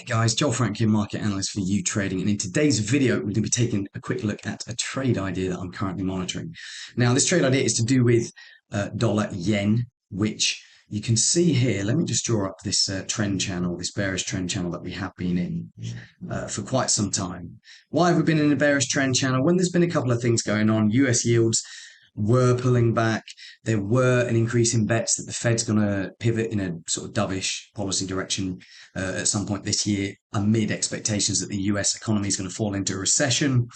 Hey guys, Joel Franklin, market analyst for YouTrading, and in today's video, we're going to be taking a quick look at a trade idea that I'm currently monitoring. Now, this trade idea is to do with dollar yen, which you can see here. Let me just draw up this trend channel, this bearish trend channel that we have been in for quite some time. Why have we been in a bearish trend channel? When there's been a couple of things going on, US yields were pulling back. There were an increase in bets that the Fed's going to pivot in a sort of dovish policy direction at some point this year, amid expectations that the US economy is going to fall into a recession,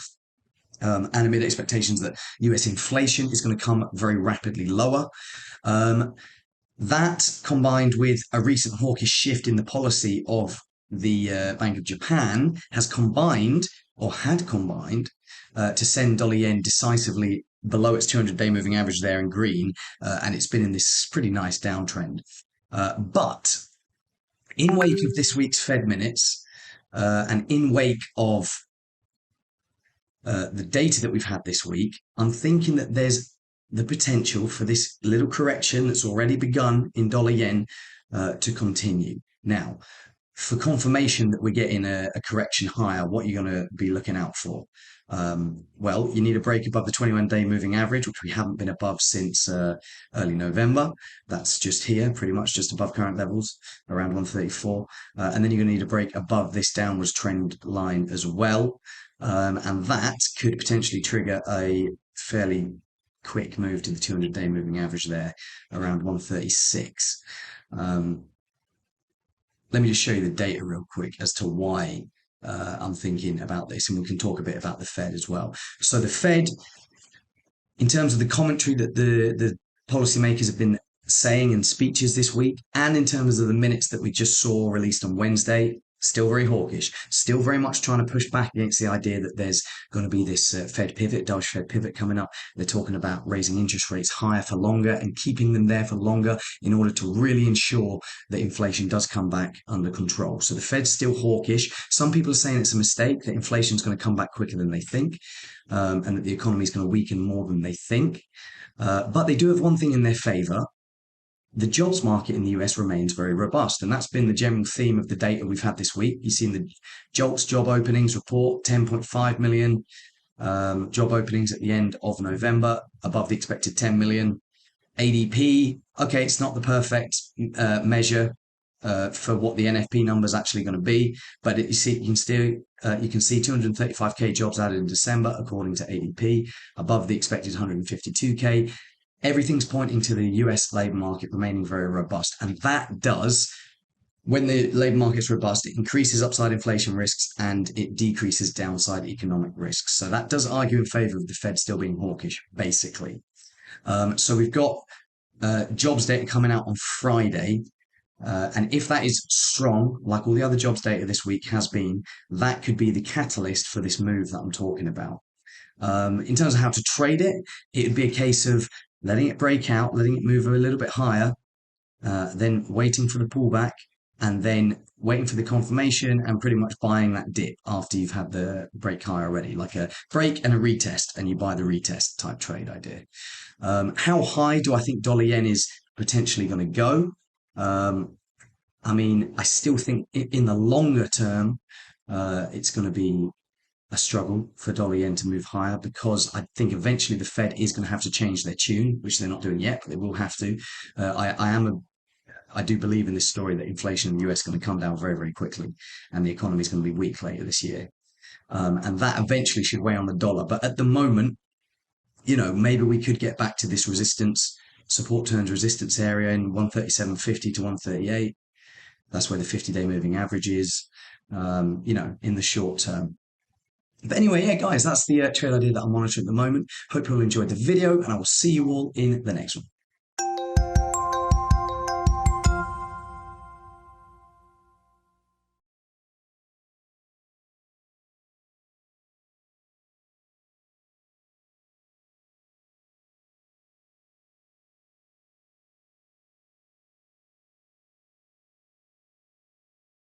and amid expectations that US inflation is going to come very rapidly lower. That combined with a recent hawkish shift in the policy of the Bank of Japan has combined or had combined to send dollar yen decisively below its 200-day moving average there in green, and it's been in this pretty nice downtrend. But in wake of this week's Fed minutes, and in wake of the data that we've had this week, I'm thinking that there's the potential for this little correction that's already begun in dollar yen to continue. Now, for confirmation that we're getting a correction higher, what are you going to be looking out for? Well, you need a break above the 21-day moving average, which we haven't been above since early November. That's just here, pretty much just above current levels, around 134. And then you're going to need a break above this downwards trend line as well. And that could potentially trigger a fairly quick move to the 200-day moving average there, around 136. Let me just show you the data real quick as to why I'm thinking about this, and we can talk a bit about the Fed as well. So the Fed, in terms of the commentary that the policymakers have been saying in speeches this week, and in terms of the minutes that we just saw released on Wednesday, still very hawkish, still very much trying to push back against the idea that there's going to be this Fed pivot, dovish Fed pivot coming up. They're talking about raising interest rates higher for longer and keeping them there for longer in order to really ensure that inflation does come back under control. So the Fed's still hawkish. Some people are saying it's a mistake, that inflation is going to come back quicker than they think, and that the economy is going to weaken more than they think. But they do have one thing in their favor. The jobs market in the US remains very robust, and that's been the general theme of the data we've had this week. You've seen the JOLTS job openings report, 10.5 million job openings at the end of November, above the expected 10 million. ADP, okay, it's not the perfect measure for what the NFP number is actually going to be, but you can see 235k jobs added in December according to ADP, above the expected 152k. Everything's pointing to the US labour market remaining very robust. And that does, when the labour market's robust, it increases upside inflation risks and it decreases downside economic risks. So that does argue in favour of the Fed still being hawkish, basically. So we've got jobs data coming out on Friday. And if that is strong, like all the other jobs data this week has been, that could be the catalyst for this move that I'm talking about. In terms of how to trade it, it would be a case of letting it break out, letting it move a little bit higher, then waiting for the pullback, and then waiting for the confirmation and pretty much buying that dip after you've had the break high already, like a break and a retest, and you buy the retest type trade idea. How high do I think dollar yen is potentially going to go? I mean, I still think in the longer term, it's going to be a struggle for dollar yen to move higher, because I think eventually the Fed is going to have to change their tune, which they're not doing yet, but they will have to. I do believe in this story that inflation in the US is going to come down very, very quickly, and the economy is going to be weak later this year. And that eventually should weigh on the dollar. But at the moment, maybe we could get back to this support turns resistance area in 137.50 to 138. That's where the 50-day moving average is, in the short term. But anyway, yeah, guys, that's the trade idea that I'm monitoring at the moment. Hope you all enjoyed the video, and I will see you all in the next one.